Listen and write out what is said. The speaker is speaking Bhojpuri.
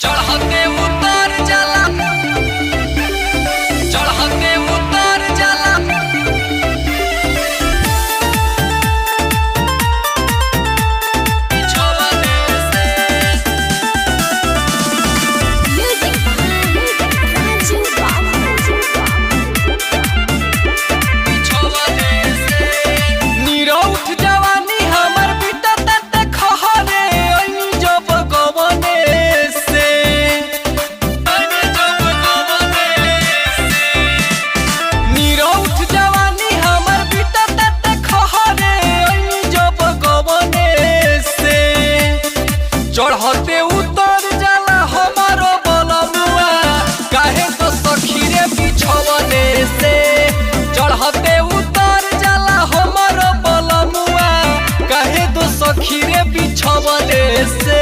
चढ़ते उतर जाला, चढ़ते उतर जाला, बिछोने से बिछोने से नीरौठ जवानी हमर बीता तत खहरे ओनी जब गवने से ओनी जब गवने से नीरौठ जवानी हमर बीता तत खहरे ओनी जब गवने से चढ़ते उतर जाला हमारो बलमुआ काहे तो सखी रे बिछवने से चढ़ते उतर जाला हमारो बलमुआ काहे तो सखी रे बिछवने से।